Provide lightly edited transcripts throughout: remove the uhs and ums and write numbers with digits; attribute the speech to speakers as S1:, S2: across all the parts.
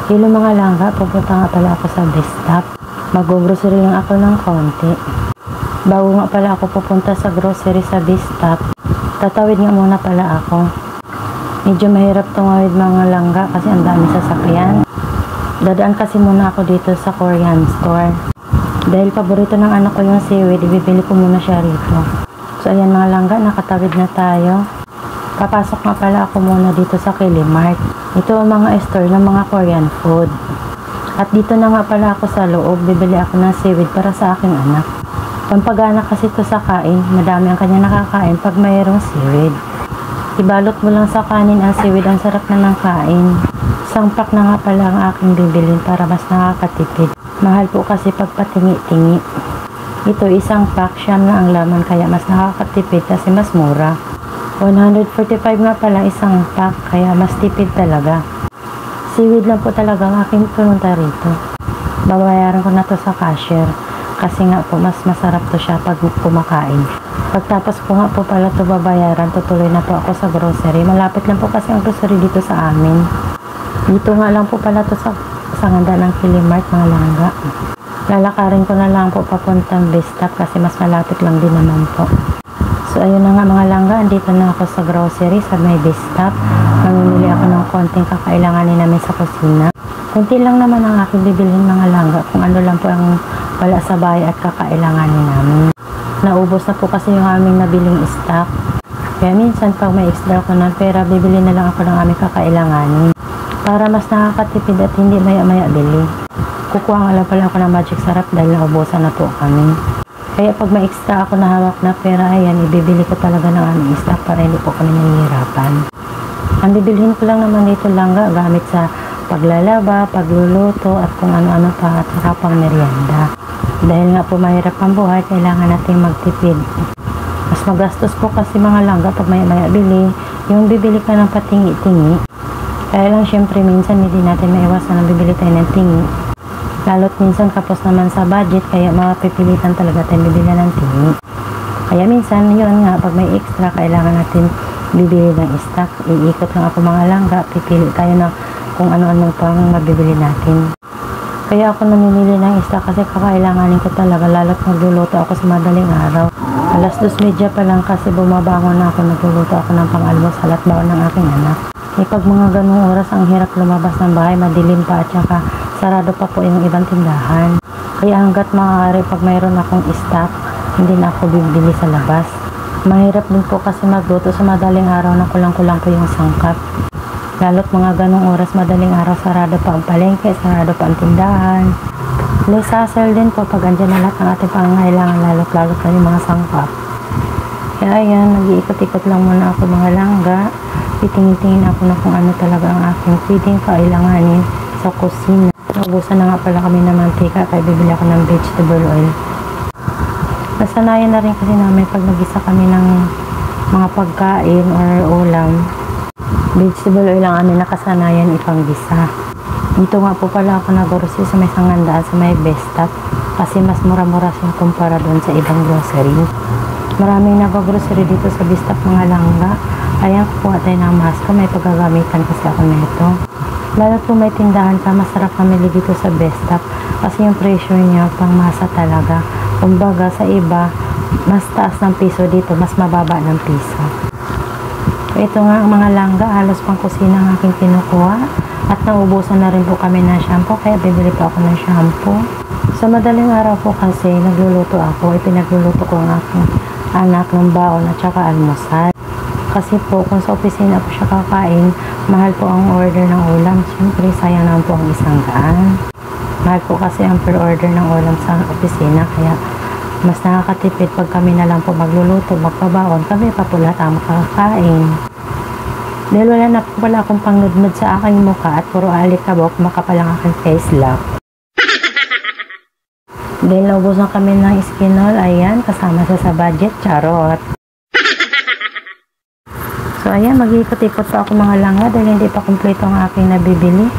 S1: Hello mga langga, pupunta nga pala ako sa bus stop. Mag-grocery lang ako ng konti. Bago nga pala ako pupunta sa grocery sa bus stop, tatawid nga muna pala ako. Medyo mahirap tumawid mga langga kasi ang dami sasakyan. Dadaan kasi muna ako dito sa Korean store. Dahil paborito ng anak ko yung seaweed, ibibili ko muna siya rito. So ayan mga langga, nakatawid na tayo. Papasok nga pala ako muna dito sa Kilimart. Ito ang mga store ng mga Korean food. At dito na nga pala ako sa loob, bibili ako ng seaweed para sa aking anak. Pampagana kasi ito sa kain, madami ang kanya nakakain pag mayroong seaweed. Ibalot mo lang sa kanin ang seaweed, ang sarap na ng kain. Isang pack na nga pala ang aking bibilin para mas nakakatipid. Mahal po kasi pag patingi-tingi. Ito isang pack, siyam na ang laman kaya mas nakakatipid kasi mas mura. 145 nga pala isang pack, kaya mas tipid talaga. Seaweed lang po talaga ang aking pinunta rito. Babayaran ko na to sa cashier kasi nga po mas masarap to siya pag kumakain. Pagtapos ko nga po pala to babayaran, tutuloy na po ako sa grocery. Malapit lang po kasi ang grocery dito sa amin. Dito nga lang po pala to sa ganda ng Kilimart mga langga. Lalakarin ko na lang po papuntang bus stop kasi mas malapit lang din naman po. So ayun na nga mga langga, andito na ako sa grocery sa may bus stop. Mamimili ako ng konting kakailanganin namin sa kusina. Kunti lang naman ang aking bibilhin mga langga kung ano lang po ang wala sa bahay at kakailanganin namin. Naubos na po kasi yung aming nabiling stock. Kaya minsan pag may extra ko ng pera, bibili na lang ako ng aming kakailanganin. Para mas nakakatipid at hindi maya-maya bili. Kukuha nga lang pala ako ng magic sarap dahil naubusan na po kami. Kaya pag may extra ako na hawak na pera, ayan, ibibili ko talaga ng aming stock para hindi po kami nahihirapan. Ang bibilhin ko lang naman dito langga, gamit sa paglalaba, pagluluto, at kung ano-ano pa, at saka pang merienda. Dahil nga po mahirap ang buhay, kailangan natin magtipid. Mas magastos po kasi mga langga pag maya-maya bili, yung bibili ka ng patingi-tingi. Kaya lang syempre minsan hindi natin maiwasan na bibili tayo ng tingi. Lalo't minsan kapos naman sa budget, kaya mapipilitan talaga tayo bibili ng tingi. Kaya minsan yun nga, pag may extra, kailangan natin bibili ng stock. Iikot lang ako mga langga, pipili tayo na kung ano-ano pang mabibili natin. Kaya ako namimili ng stock kasi kakailanganin ko talaga, lalo't magluluto ako sa madaling araw. Alas 2:30 pa lang kasi bumabangon na ako, nagluluto ako ng pang-almusal at baon ng aking anak. Pag mga ganung oras, ang hirap lumabas ng bahay, madilim pa at saka sarado pa po yung ibang tindahan. Kaya hanggat maaari pag mayroon akong stock, hindi na ako bibili sa labas. Mahirap din po kasi magluto sa madaling araw na kulang-kulang po yung sangkap. Lalo't mga ganung oras, madaling araw, sarado pa ang palengke, sarado pa ang tindahan. Less hassle din po pag andyan na lahat ng ating pangangailangan, lalo't na yung mga sangkap. Kaya ayan, nag-iikot-ikot lang muna ako mga langga. Titingin-tingin ako na kung ano talaga ang aking pwedeng kailanganin sa kusina. Naubusan na nga pala kami ng mantika kaya bibili ako ng vegetable oil. Nasanayan na rin kasi namin pag nag-isa kami ng mga pagkain or ulam, vegetable oil lang amin nakasanayan ipanggisa. Dito nga po pala ako nag-grocery sa may sangandaan sa may bus stop kasi mas mura-mura siya kumpara doon sa ibang grocery. Maraming nag-grocery dito sa bus stop mga langga. Ayan, kukuha tayo ng masko. May paggagamitan kasi ako nito. Lalo kung may tindahan ka, masarap mamili dito sa bus stop kasi yung presyo niya pang masa talaga. Kumbaga sa iba, mas taas ng piso, dito mas mababa ng piso. Ito nga ang mga langga, halos pang kusina ang aking kinukuha. At naubusan na rin po kami ng shampoo, kaya bibili po ako ng shampoo. Sa madaling araw po kasi, nagluluto ako. Ipinagluluto ko ang aking anak ng baon at saka almusal. Kasi po, kung sa opisina po siya kakain, mahal po ang order ng ulam. Siyempre, sayang naman po ang 100. Mahal po kasi ang per order ng ulam sa opisina. Kaya, mas nakakatipid pag kami na lang po magluluto, magpabaon. Kami pa po lahat ang makakain. Dahil wala na po pala akong pangnudnud sa aking mukha at puro alikabok, makapal ang aking face lock. Dahil naubusan kami ng Skinol, ayan, kasama sa budget, charot. So ayan, mag-ikot-ikot pa ako mga langga dahil hindi pa kumpleto ang aking nabibili.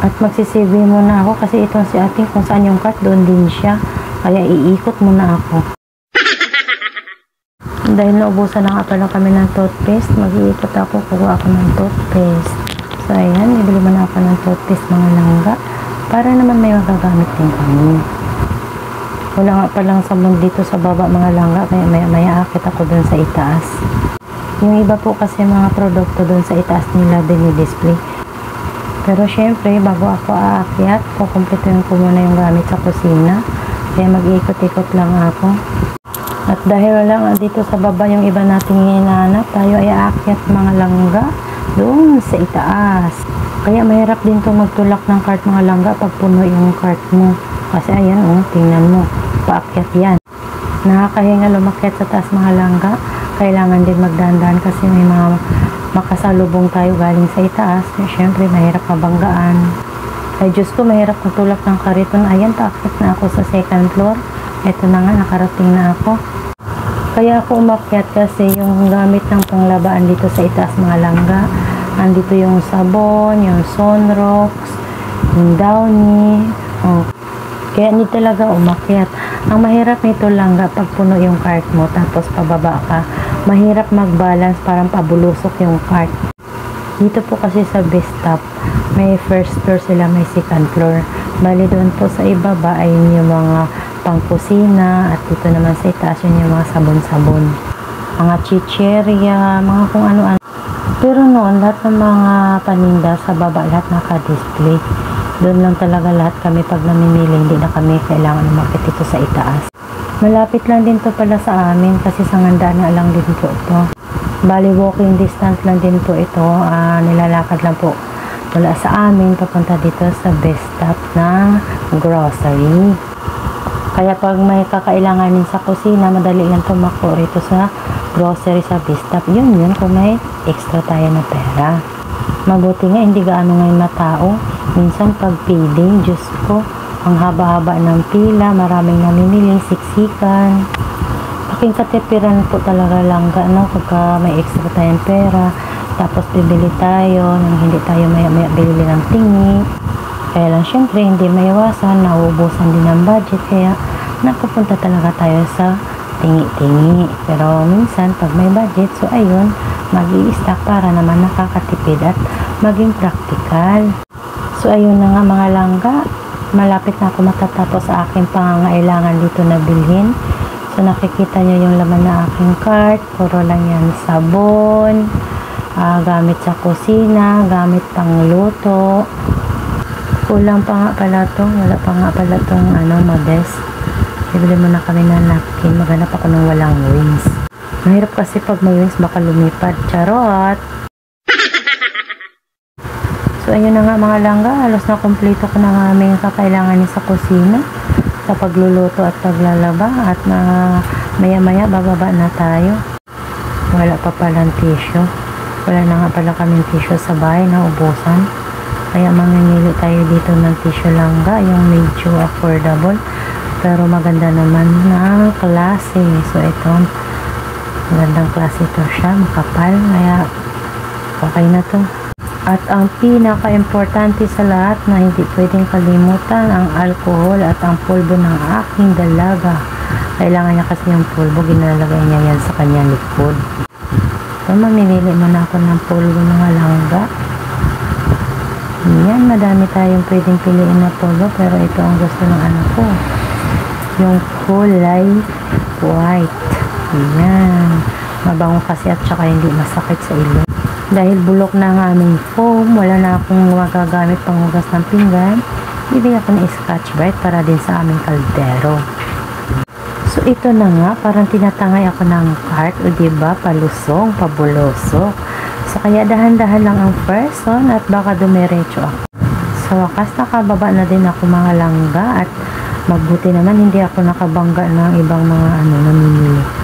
S1: At magsisave muna ako kasi itong si ating kung saan yung cart, doon din siya. Kaya iikot muna ako. Dahil naubusan na nga pala kami ng toothpaste, mag-iikot ako, kukuha ako ng toothpaste. So ayan, bibili muna ako ng toothpaste mga langga para naman may magagamit din kami. Wala nga palang sabon dito sa baba mga langga, kaya may aakit ako dun sa itaas. Yung iba po kasi mga produkto dun sa itaas nila dinidisplay. Pero syempre, bago ako aakyat, kukumpletuhin ko muna yung gamit sa kusina. Kaya mag-ikot-ikot lang ako. At dahil wala nga dito sa baba yung iba nating hinahanap, tayo ay aakyat mga langga doon sa itaas. Kaya mahirap din to magtulak ng cart mga langga pag puno yung cart mo. Kasi ayan tingnan mo, paakyat yan. Nakakahinga lumakyat sa taas mga langga. Kailangan din magdandan kasi may mga makasalubong tayo galing sa itaas. Siyempre mahirap mabanggaan. Ay Diyos ko, mahirap magtulak ng kariton. Ayan, paakyat na ako sa second floor. Ito na nga, nakarating na ako. Kaya ako umakyat kasi yung gamit ng panglabaan dito sa itaas mga langga. Andito yung sabon, yung Sunrox, yung Downy. Kaya hindi talaga umakyat. Ang mahirap nito langga pag puno yung cart mo tapos pababa ka. Mahirap mag-balance, parang pabulusok yung cart. Dito po kasi sa best stop, may first floor sila, may second floor. Bali doon po sa ibaba ay yung mga pangkusina at dito naman sa itaas yun yung mga sabon-sabon. Mga chicheria, mga kung ano-ano. Pero noon, lahat ng mga paninda sa baba, lahat naka-display. Doon lang talaga lahat kami pag namimili, hindi na kami kailangan umakit dito sa itaas. Malapit lang din to pala sa amin kasi sa Ngandana lang din po ito. Bali walking distance lang din po ito, nilalakad lang po mula sa amin papunta dito sa best stop ng grocery. Kaya pag may kakailanganin sa kusina, madali lang tumakbo rito sa grocery sa best stop. Yun kung may extra tayo na pera. Mabuti nga hindi gaano ngayon matao. Minsan pag feeding, Diyos ko, ang haba-haba ng pila, maraming namimili, siksikan. Aking katipiran po talaga langga, pagka may extra tayong pera, tapos bibili tayo, nang hindi tayo maya-maya bibili ng tingi. Kaya lang syempre, hindi maiwasan, nauubusan din ang budget, kaya napupunta talaga tayo sa tingi-tingi. Pero minsan, pag may budget, so ayun, mag-i-stock para naman nakakatipid at maging practical. So ayun na nga mga langga, malapit na ako matatapos sa aking pangangailangan dito na bilhin. So nakikita nyo yung laman na aking cart, puro lang yan sabon, gamit sa kusina, gamit pang luto. Kulang pa nga pala to, wala pa nga pala tong modest. Bibili muna kami ng napkin, maghanap ako ng walang wings. Mahirap kasi pag may wings baka lumipad, charot! So ayun na nga mga langga, halos na kompleto ko na nga aming kakailangan sa kusina sa pagluluto at paglalaba at maya-maya bababa na tayo. Wala pa palang tissue. Wala na nga pala kaming tissue sa bahay na ubusan. Kaya mamimili tayo dito ng tissue langga, yung medyo affordable pero maganda naman na klase. So ito, magandang klase ito siya, makapal, kaya okay na to. At ang pinaka-importante sa lahat na hindi pwedeng kalimutan, ang alcohol at ang pulbo ng aking dalaga. Kailangan niya kasi yung pulbo, ginalagay niya yan sa kanyang likod. So, mamimili muna ako ng pulbo mga langga. Yan, madami tayong pwedeng piliin na pulbo, pero ito ang gusto ng anak ko. Yung kulay white. Yan. Mabango kasi at saka hindi masakit sa ilong. Dahil bulok na ang aming foam, wala na akong magagamit pang hugas ng pinggan, bibili ako ng Scotch Brite para din sa aming kaldero. So ito na nga, parang tinatangay ako ng cart, o diba, palusong, pabulosok. So kaya dahan-dahan lang ang person at baka dumiretso ako. Sa wakas, nakababa na din ako mga langga at mabuti naman hindi ako nakabangga ng ibang mga namimili.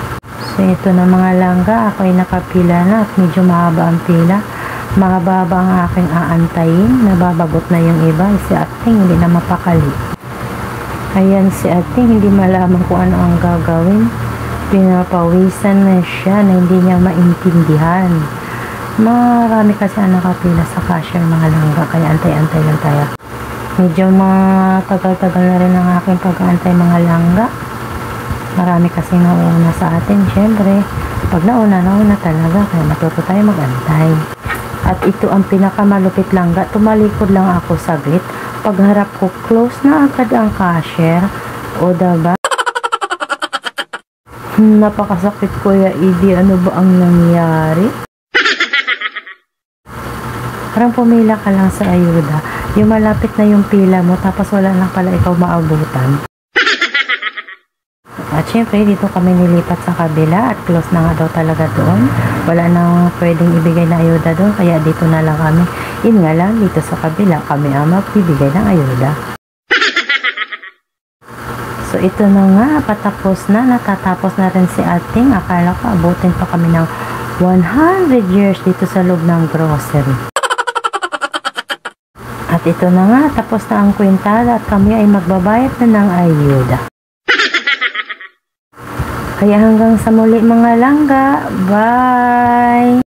S1: So ito na mga langga, ako ay nakapila na at medyo mahaba ang pila. Mahaba ang aking aantayin, nababagot na yung iba. Si ating hindi na mapakali. Ayan si ating hindi malaman kung ano ang gagawin. Pinapawisan na siya na hindi niya maintindihan. Marami kasi ang nakapila sa cashier mga langga, kaya antay-antay lang tayo. Medyo matagal-tagal na rin ang aking pag-aantay mga langga. Marami kasi nauna sa atin, syempre. Pag nauna talaga, kaya matuto tayo mag-antay. At ito ang pinakamalupit langga. Tumalikod lang ako saglit. Pagharap ko, close na agad ang cashier. O diba? Napakasakit, Kuya Edi. Ano ba ang nangyari? Parang pumila ka lang sa ayuda. Yung malapit na yung pila mo, tapos wala lang pala ikaw maabutan. At syempre, dito kami nilipat sa kabila at close na nga daw talaga doon. Wala nang pwedeng ibigay na ayuda doon, kaya dito na lang kami. Yun nga lang, dito sa kabila, kami ang magbibigay ng ayuda. So, ito na nga, patapos na, natatapos na rin si ating. Akala ko, abutin pa kami ng 100 years dito sa loob ng grocery. At ito na nga, tapos na ang kwintada at kami ay magbabayad na ng ayuda. Kaya hanggang sa muli mga langga, bye!